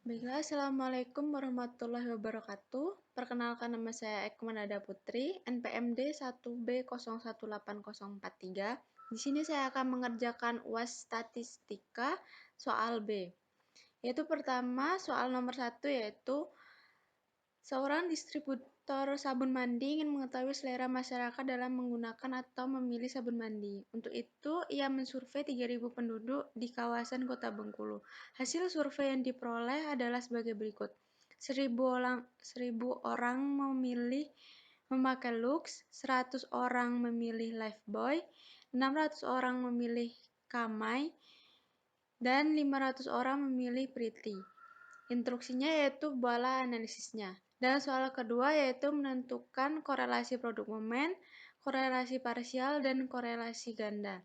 Baiklah, Assalamualaikum warahmatullahi wabarakatuh. Perkenalkan, nama saya Ekmanada Putri, NPMD 1B018043. Di sini saya akan mengerjakan UAS Statistika soal B. Yaitu pertama, soal nomor 1, yaitu seorang distributor sabun mandi ingin mengetahui selera masyarakat dalam menggunakan atau memilih sabun mandi. Untuk itu, ia mensurvei 3.000 penduduk di kawasan Kota Bengkulu. Hasil survei yang diperoleh adalah sebagai berikut. 1.000 orang memilih memakai Lux, 100 orang memilih Lifebuoy, 600 orang memilih Kamai, dan 500 orang memilih Pretty. Instruksinya yaitu buatlah analisisnya. Dan soal kedua yaitu menentukan korelasi produk momen, korelasi parsial, dan korelasi ganda.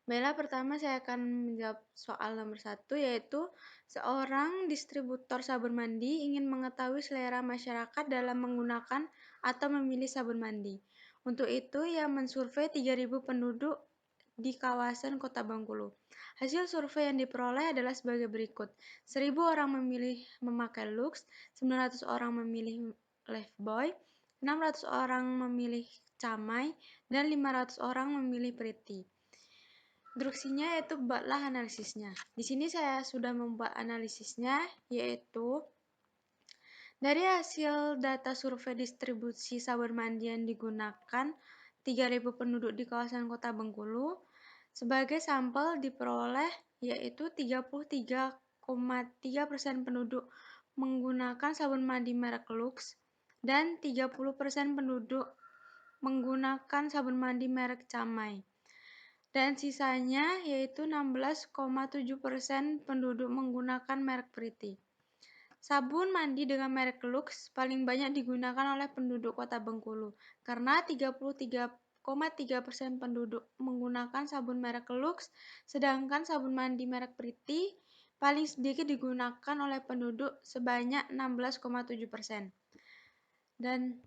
Baiklah, pertama saya akan menjawab soal nomor 1, yaitu seorang distributor sabun mandi ingin mengetahui selera masyarakat dalam menggunakan atau memilih sabun mandi. Untuk itu, ia mensurvei 3.000 penduduk di kawasan Kota Bengkulu. Hasil survei yang diperoleh adalah sebagai berikut. 1.000 orang memilih memakai Lux, 900 orang memilih Lifebuoy, 600 orang memilih Camay, dan 500 orang memilih Pretty. Instruksinya yaitu buatlah analisisnya. Di sini saya sudah membuat analisisnya, yaitu dari hasil data survei distribusi sabun mandi yang digunakan 3.000 penduduk di kawasan Kota Bengkulu, sebagai sampel diperoleh yaitu 33,3% penduduk menggunakan sabun mandi merek Lux dan 30% penduduk menggunakan sabun mandi merek Camay. Dan sisanya yaitu 16,7% penduduk menggunakan merek Pretty. Sabun mandi dengan merek Lux paling banyak digunakan oleh penduduk Kota Bengkulu, karena 33,3% penduduk menggunakan sabun merek Lux, sedangkan sabun mandi merek Pretty paling sedikit digunakan oleh penduduk sebanyak 16,7%. Dan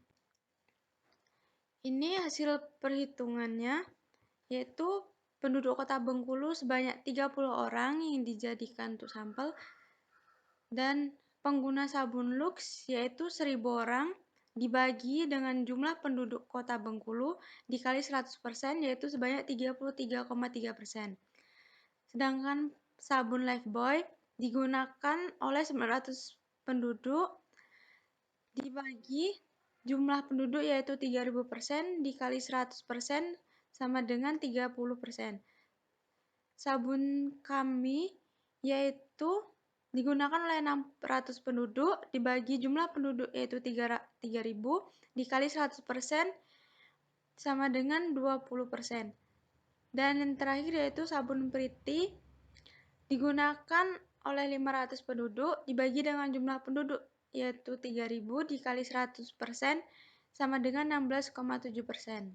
ini hasil perhitungannya, yaitu penduduk Kota Bengkulu sebanyak 30 orang yang dijadikan untuk sampel, dan pengguna sabun Lux yaitu 1.000 orang dibagi dengan jumlah penduduk Kota Bengkulu dikali 100%, yaitu sebanyak 33,3%. Sedangkan sabun Lifebuoy digunakan oleh 900 penduduk dibagi jumlah penduduk yaitu 3.000% dikali 100% sama dengan 30%. Sabun kami yaitu digunakan oleh 600 penduduk dibagi jumlah penduduk yaitu 3.000 dikali 100% sama dengan 20%. Dan yang terakhir yaitu sabun Pretty digunakan oleh 500 penduduk dibagi dengan jumlah penduduk yaitu 3.000 dikali 100% sama dengan 16,7%.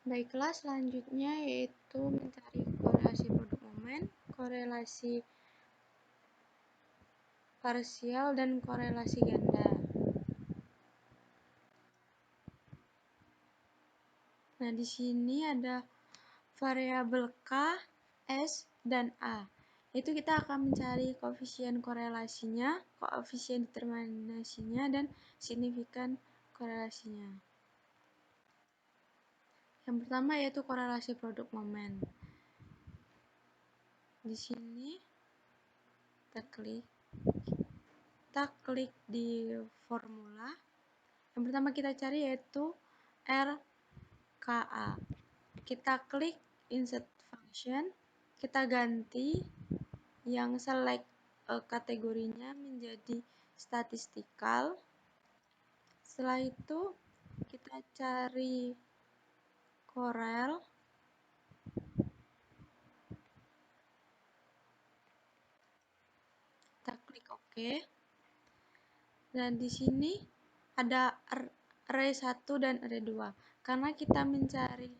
Baiklah, selanjutnya yaitu mencari korelasi produk momen, korelasi parsial, dan korelasi ganda. Nah, di sini ada variabel K, S, dan A. Itu kita akan mencari koefisien korelasinya, koefisien determinasinya, dan signifikan korelasinya. Yang pertama yaitu korelasi produk momen. Di sini kita klik di formula. Yang pertama kita cari yaitu RKA. Kita klik insert function, kita ganti yang select kategorinya menjadi statistikal. Setelah itu kita cari Corel. Kita klik OK. Dan di sini ada array 1 dan array 2. Karena kita mencari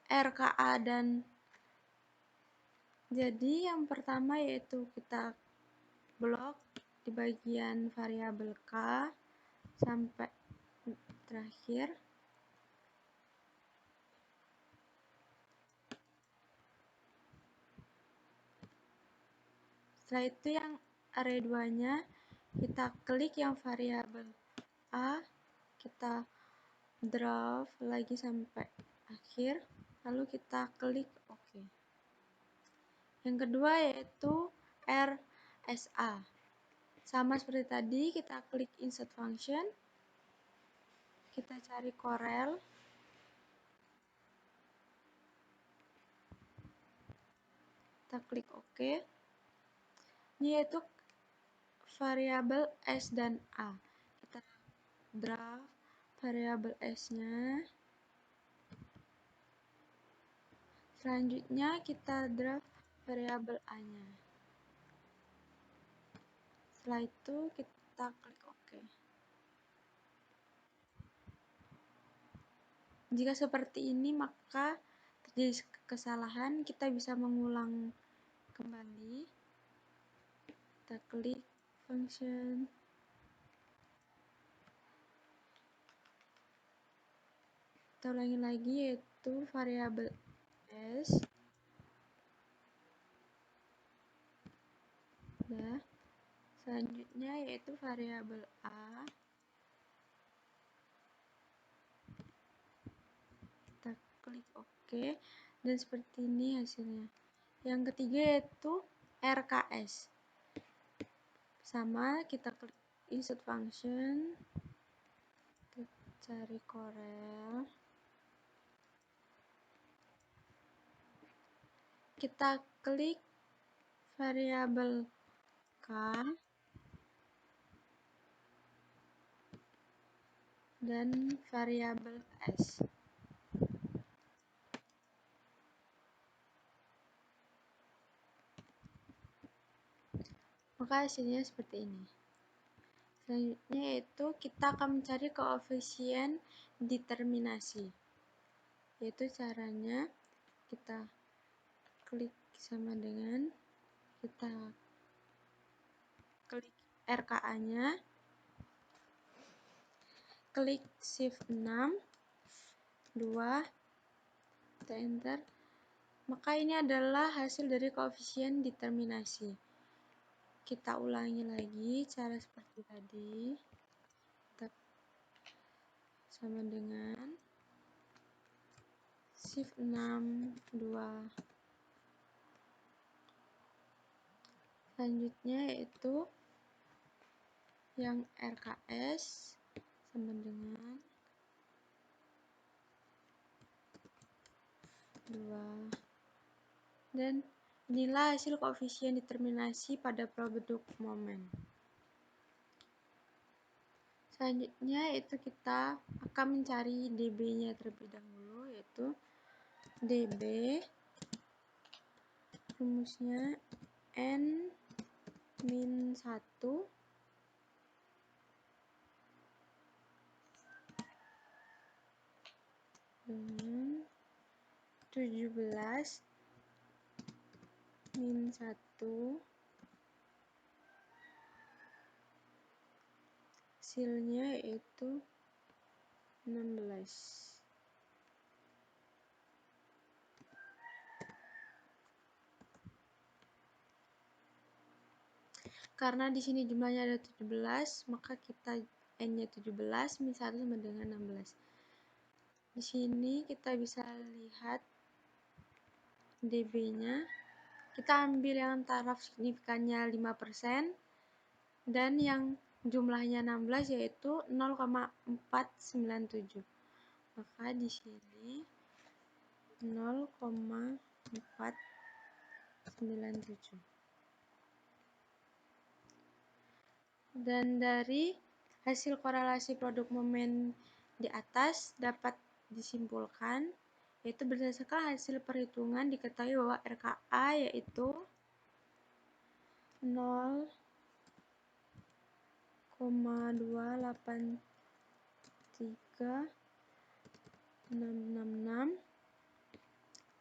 RKA dan jadi yang pertama yaitu kita blok di bagian variabel K sampai terakhir. Setelah itu yang array 2-nya kita klik yang variabel A, kita draft lagi sampai akhir, lalu kita klik OK. Yang kedua yaitu RSA. Sama seperti tadi, kita klik insert function, kita cari Corel, kita klik OK. Ini yaitu variabel S dan A. Kita draft variabel S-nya. Selanjutnya kita draft variabel A-nya. Setelah itu kita klik OK. Jika seperti ini maka terjadi kesalahan, kita bisa mengulang kembali. Kita klik function, kita ulangi lagi yaitu variabel S. Nah, selanjutnya yaitu variabel A. Kita klik OK dan seperti ini hasilnya. Yang ketiga yaitu RKS. Sama, kita klik insert function, kita cari Corel, kita klik variabel K dan variabel S. Maka hasilnya seperti ini. Selanjutnya yaitu kita akan mencari koefisien determinasi. Yaitu caranya kita klik sama dengan kita klik RKA-nya, klik shift 6, 2, kita enter. Maka ini adalah hasil dari koefisien determinasi. Kita ulangi lagi cara seperti tadi. Kita sama dengan shift 6, 2. Selanjutnya yaitu yang RKS sama dengan 2. Dan inilah hasil koefisien determinasi pada produk momen. Selanjutnya yaitu kita akan mencari dB-nya terlebih dahulu, yaitu dB, rumusnya N min 1 dengan 17 min 1 hasilnya yaitu 16. Karena di sini jumlahnya ada 17, maka kita N-nya 17 min 1 sama dengan 16. Di sini kita bisa lihat dB-nya. Kita ambil yang taraf signifikannya 5% dan yang jumlahnya 16 yaitu 0,497. Maka di sini 0,497. Dan dari hasil korelasi produk momen di atas dapat disimpulkan, yaitu berdasarkan hasil perhitungan diketahui bahwa RKA yaitu 0,283666.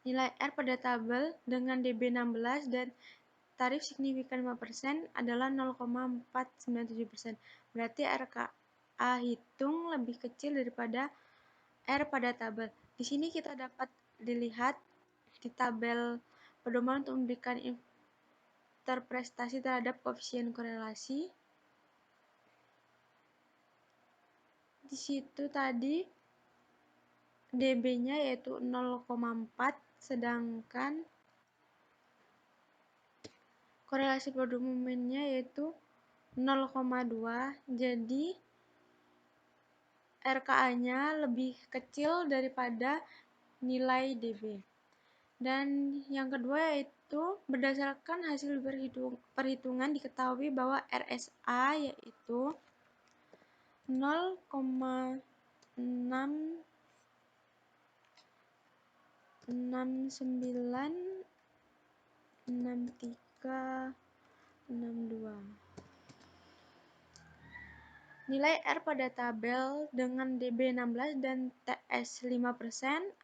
Nilai R pada tabel dengan dB 16 dan tarif signifikan 5% adalah 0,497%. Berarti RKA hitung lebih kecil daripada R pada tabel. Di sini kita dapat dilihat di tabel pedoman untuk memberikan parameter prestasi terhadap koefisien korelasi. Di situ tadi dB-nya yaitu 0,4, sedangkan korelasi produk momennya yaitu 0,2. Jadi RKA-nya lebih kecil daripada nilai dB. Dan yang kedua yaitu berdasarkan hasil perhitungan diketahui bahwa RSA yaitu 0,696362. Nilai R pada tabel dengan dB 16 dan TS 5%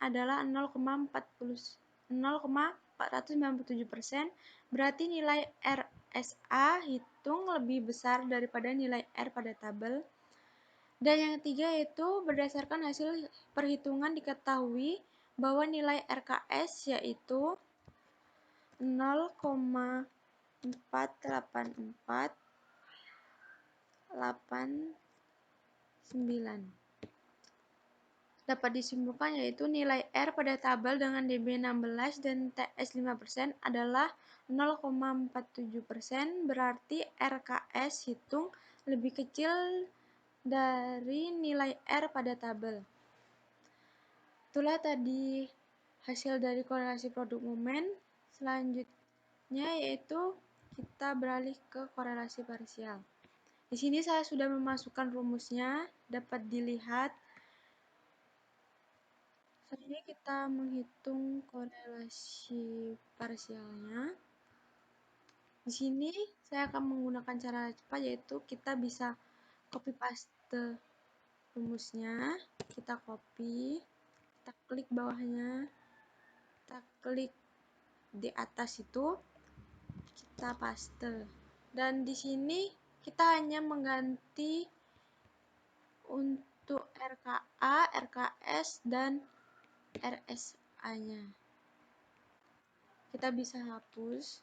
adalah 0,497%, berarti nilai RSA hitung lebih besar daripada nilai R pada tabel. Dan yang ketiga yaitu berdasarkan hasil perhitungan diketahui bahwa nilai RKS yaitu 0,48489. Dapat disimpulkan yaitu nilai R pada tabel dengan dB 16 dan TS 5% adalah 0,47%, berarti RKS hitung lebih kecil dari nilai R pada tabel. Itulah tadi hasil dari korelasi produk momen. Selanjutnya yaitu kita beralih ke korelasi parsial. Di sini saya sudah memasukkan rumusnya, dapat dilihat. Selanjutnya kita menghitung korelasi parsialnya. Di sini saya akan menggunakan cara cepat, yaitu kita bisa copy paste rumusnya, kita copy, kita klik bawahnya, kita klik di atas itu, kita paste. Dan di sini kita hanya mengganti untuk RKA, RKS, dan RSA-nya. Kita bisa hapus,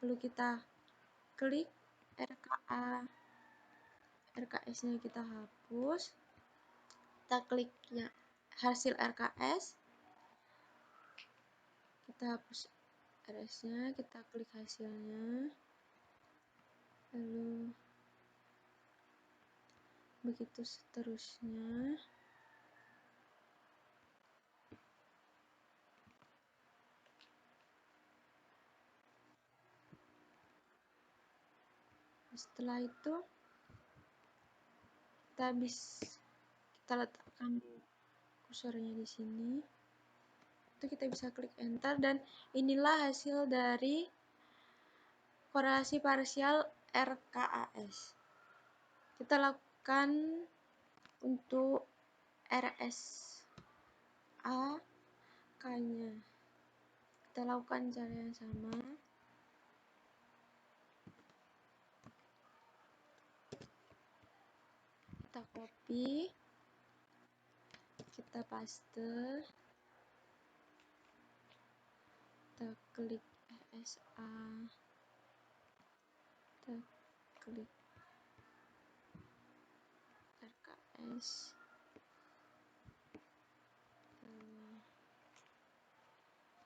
lalu kita klik RKA, RKS-nya kita hapus, kita klik hasil RKS, kita hapus RS-nya, kita klik hasilnya, lalu begitu seterusnya. Setelah itu kita letakkan kursornya di sini. Itu kita bisa klik enter, dan inilah hasil dari korelasi parsial RKAS. Kita lakukan untuk RSA K-nya. Kita lakukan cara yang sama. Kita copy, kita paste, kita klik RSA, kita klik RKS,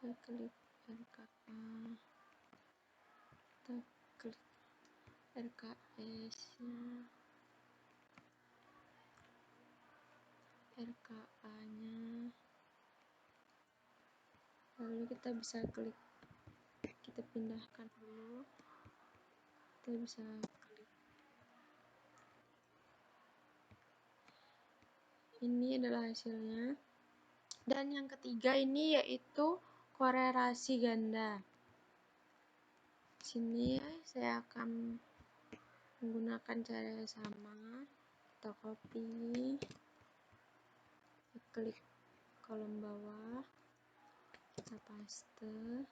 kita klik RKA, kita klik RKS-nya, RKA-nya, lalu kita bisa klik, kita pindahkan dulu, kita bisa klik. Ini adalah hasilnya. Dan yang ketiga ini yaitu korelasi ganda. Di sini saya akan menggunakan cara yang sama. Kita copy, kita klik kolom bawah, kita paste,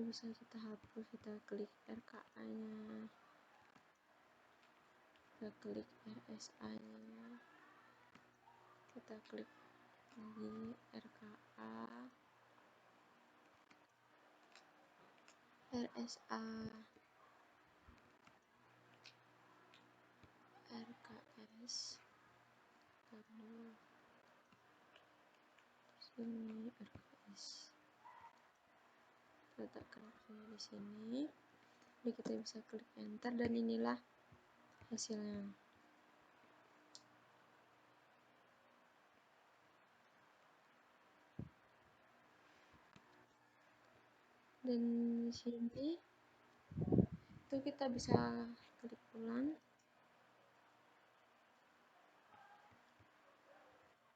bisa kita hapus, kita klik RKA-nya, kita klik RSA-nya, kita klik lagi RKA, RSA RKS sini RKS letakkan di sini. Jadi kita bisa klik enter dan inilah hasilnya. Dan di sini itu kita bisa klik ulang,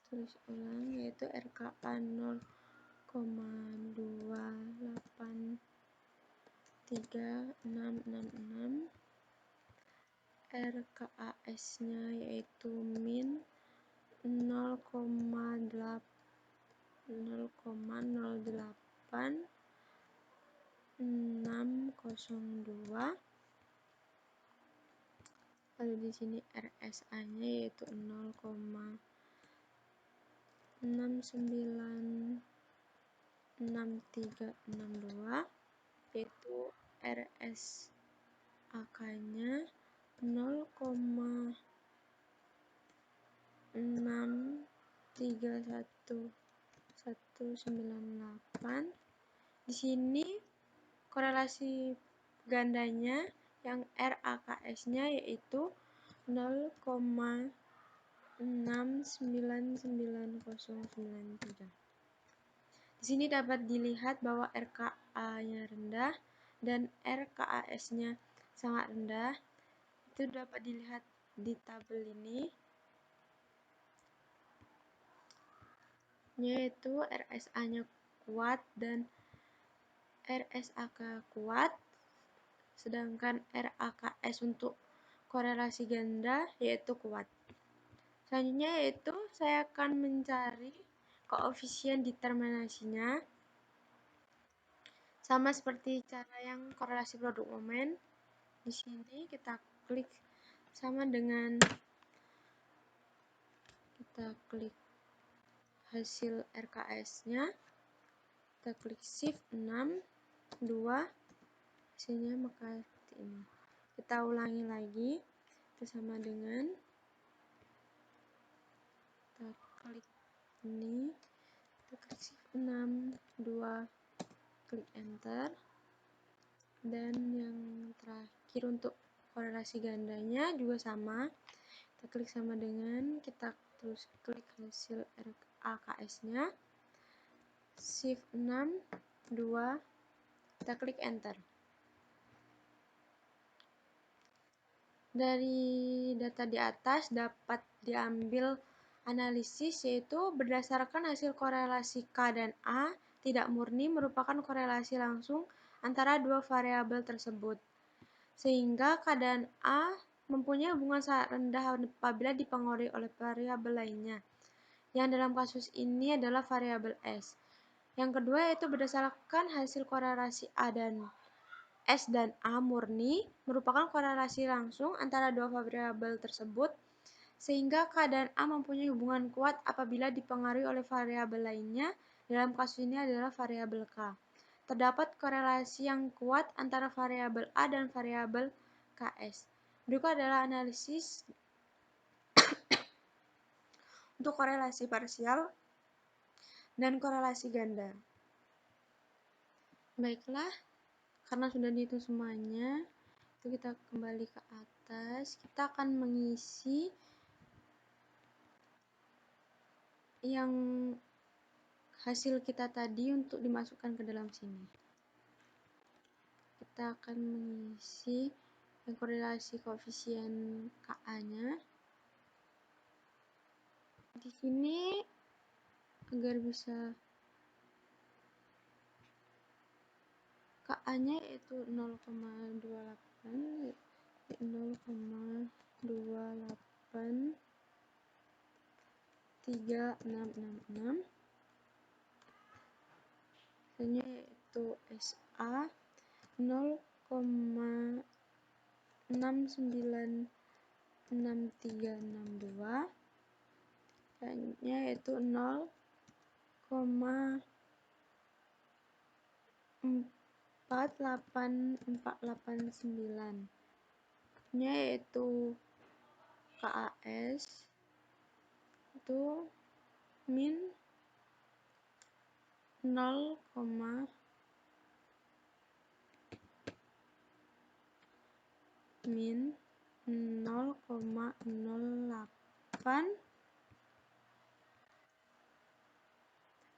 tulis ulang, yaitu RKA 0,28366, RKAS nya yaitu min 0,08602. Lalu di sini RSA nya yaitu 0,696362, yaitu RSAK nya 0,631198. Di sini korelasi gandanya yang RAKS nya yaitu 0,699093. Di sini dapat dilihat bahwa RKA-nya rendah dan RKAS-nya sangat rendah. Itu dapat dilihat di tabel ini, yaitu RSA-nya kuat dan RSAK kuat, sedangkan RAKS untuk korelasi ganda yaitu kuat. Selanjutnya yaitu saya akan mencari koefisien determinasinya, sama seperti cara yang korelasi produk momen. Di sini kita klik sama dengan kita klik hasil RKS-nya, kita klik shift 6 2, hasilnya maka seperti ini. Kita ulangi lagi, itu sama dengan kita klik ini, kita klik shift 6 2, klik enter. Dan yang terakhir untuk korelasi gandanya juga sama, kita klik sama dengan kita terus klik hasil RAKS nya, shift 6 2, kita klik enter. Dari data di atas dapat diambil analisis, yaitu berdasarkan hasil korelasi K dan A tidak murni merupakan korelasi langsung antara dua variabel tersebut, sehingga K dan A mempunyai hubungan sangat rendah apabila dipengaruhi oleh variabel lainnya, yang dalam kasus ini adalah variabel S. Yang kedua yaitu berdasarkan hasil korelasi A dan S dan A murni merupakan korelasi langsung antara dua variabel tersebut, sehingga K dan A mempunyai hubungan kuat apabila dipengaruhi oleh variabel lainnya, dalam kasus ini adalah variabel K. Terdapat korelasi yang kuat antara variabel A dan variabel KS. Berikut adalah analisis untuk korelasi parsial dan korelasi ganda. Baiklah, karena sudah dihitung semuanya, itu kita kembali ke atas. Kita akan mengisi yang hasil kita tadi untuk dimasukkan ke dalam sini. Kita akan mengisi yang korelasi koefisien KA-nya. Di sini agar bisa KA-nya yaitu 0,28 3666, hasilnya yaitu SA 0,696362, selanjutnya yaitu 0,4 48489 nya yaitu KAS itu min 0,08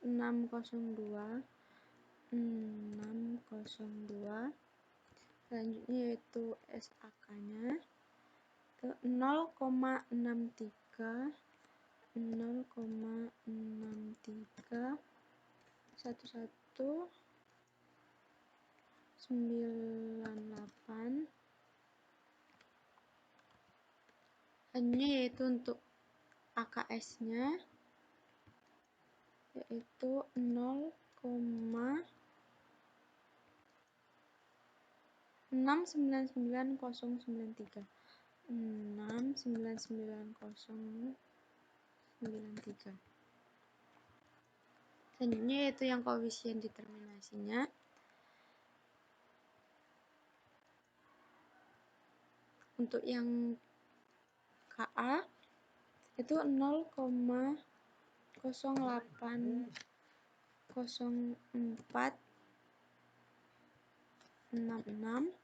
602 selanjutnya yaitu SAK nya itu 0,63 1198 hanya yaitu untuk AKS nya yaitu 0,699093 selanjutnya yaitu yang koefisien determinasinya untuk yang KA itu 0,080466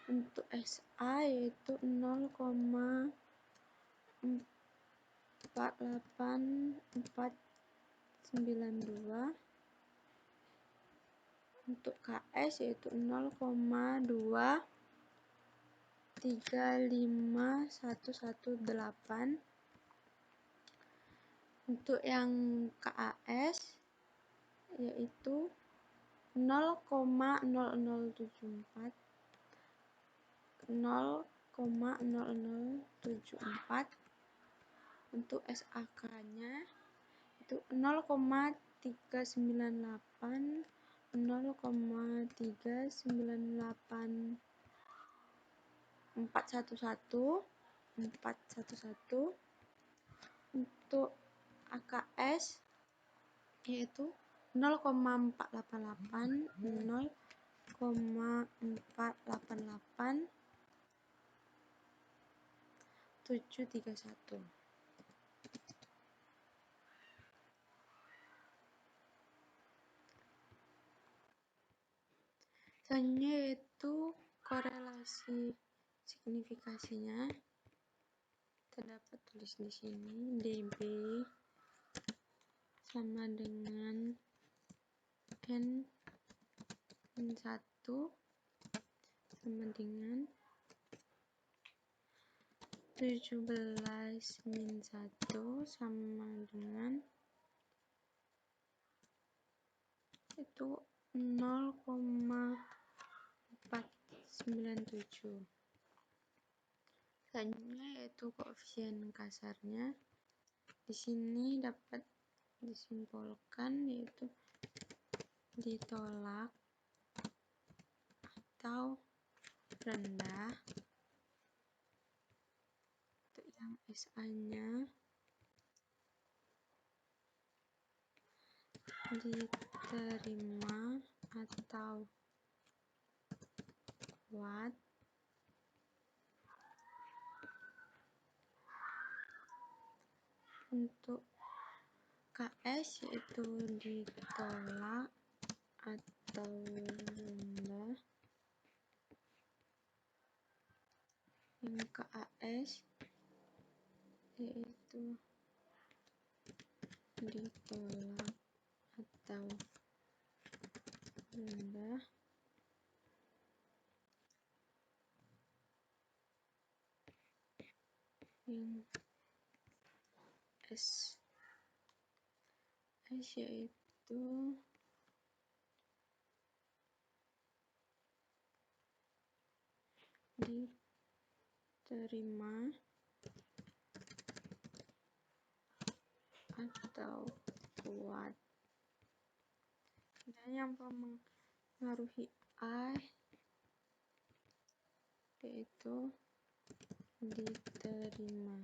untuk SA yaitu 0,48492 untuk KS yaitu 0,235118 untuk yang KAS yaitu 0,0074 untuk SAK nya itu 0,398 411 untuk AKS yaitu 0,488 731 selanjutnya yaitu korelasi signifikasinya terdapat tulis di sini dB sama dengan N1 sama dengan 17 min 1 sama dengan itu 0,497 selanjutnya yaitu koefisien kasarnya di sini dapat disimpulkan yaitu ditolak atau rendah untuk yang SA nya diterima atau kuat untuk KS yaitu ditolak atau rendah yang KAS yaitu ditolak atau rendah yang S yaitu diterima atau kuat dan yang mempengaruhi A yaitu diterima.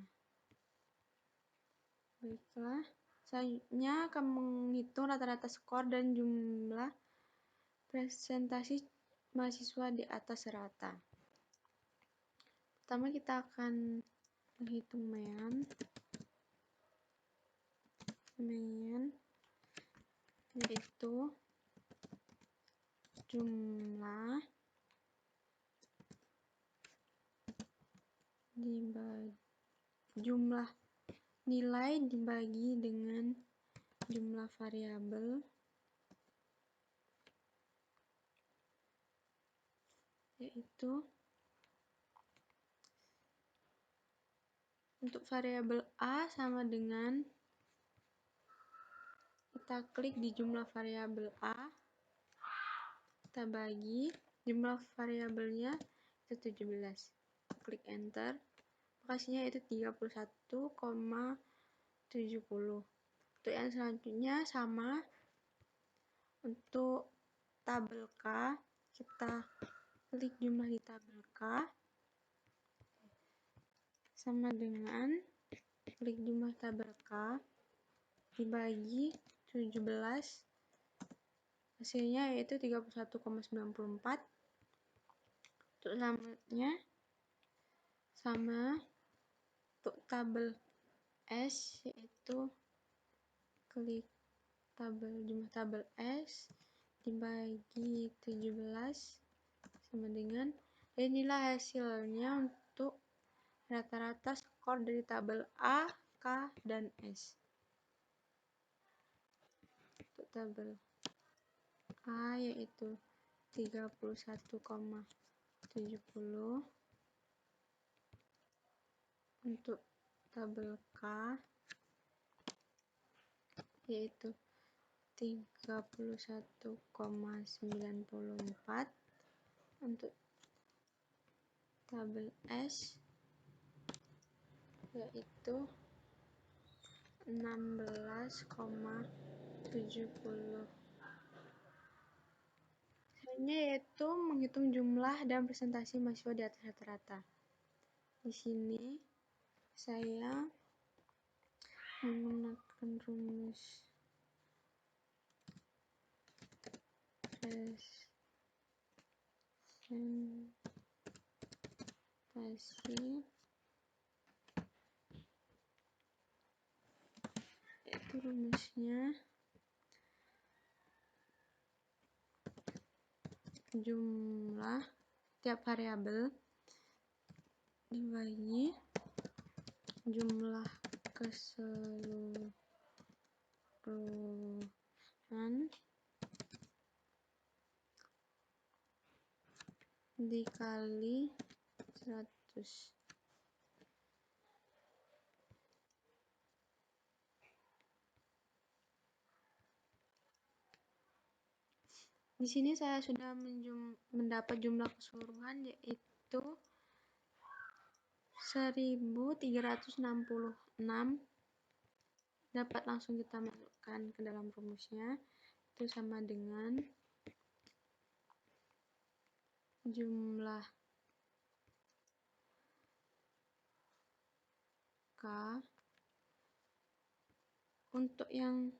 Baiklah, selanjutnya akan menghitung rata-rata skor dan jumlah presentasi mahasiswa di atas rata. Pertama kita akan menghitung MEAN yaitu jumlah nilai dibagi dengan jumlah variabel, yaitu untuk variabel A sama dengan kita klik di jumlah variabel A, kita bagi jumlah variabelnya itu 17, klik enter, hasilnya itu 31,70. Untuk yang selanjutnya sama, untuk tabel K kita klik jumlah di tabel K sama dengan klik jumlah tabel K dibagi 17, hasilnya yaitu 31,94. Untuk selanjutnya sama, untuk tabel S yaitu klik jumlah tabel S dibagi 17 sama dengan, dan inilah hasilnya untuk rata-rata skor dari tabel A, K, dan S. Untuk tabel A yaitu 31,70. Untuk tabel K yaitu 31,94. Untuk tabel S yaitu 16,70. Selanjutnya yaitu menghitung jumlah dan presentasi mahasiswa di atas rata-rata. Di sini saya menggunakan rumus presentasi, itu rumusnya jumlah tiap variabel dibagi jumlah keseluruhan dikali 100. Di sini saya sudah mendapat jumlah keseluruhan yaitu 1366. Dapat langsung kita masukkan ke dalam rumusnya, itu sama dengan jumlah K untuk yang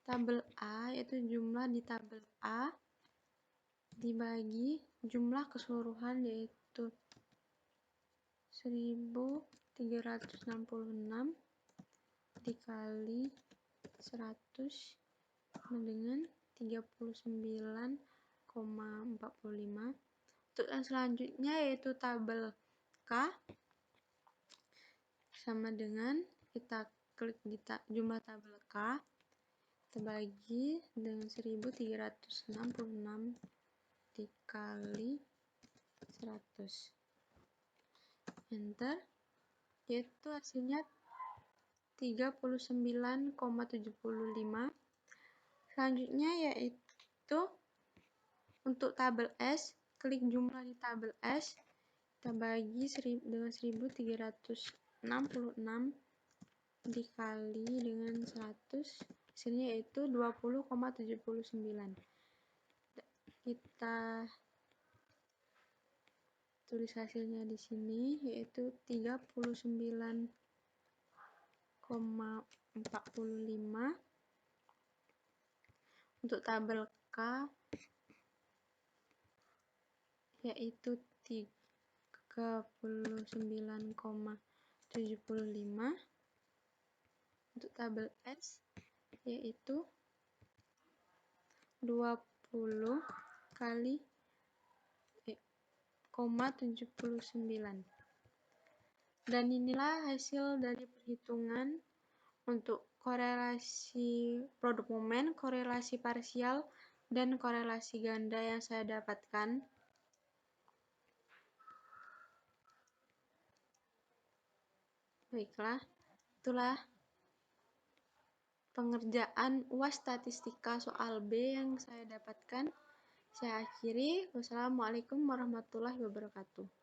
tabel A yaitu jumlah di tabel A dibagi jumlah keseluruhan yaitu 1366 dikali 100 sama dengan 39,45. Untuk yang selanjutnya yaitu tabel K sama dengan kita klik di jumlah tabel K, kita bagi dengan 1366 dikali 100, enter, yaitu hasilnya 39,75. Selanjutnya yaitu untuk tabel S, klik jumlah di tabel S, kita bagi dengan 1366 dikali dengan 100, hasilnya yaitu 20,79. Kita tulis hasilnya di sini yaitu 39,45. Untuk tabel angka yaitu 39,75. Untuk tabel S yaitu 20 kali 79. Dan inilah hasil dari perhitungan untuk korelasi produk momen, korelasi parsial, dan korelasi ganda yang saya dapatkan. Baiklah, itulah pengerjaan UAS Statistika soal B yang saya dapatkan. Saya akhiri. Wassalamualaikum warahmatullahi wabarakatuh.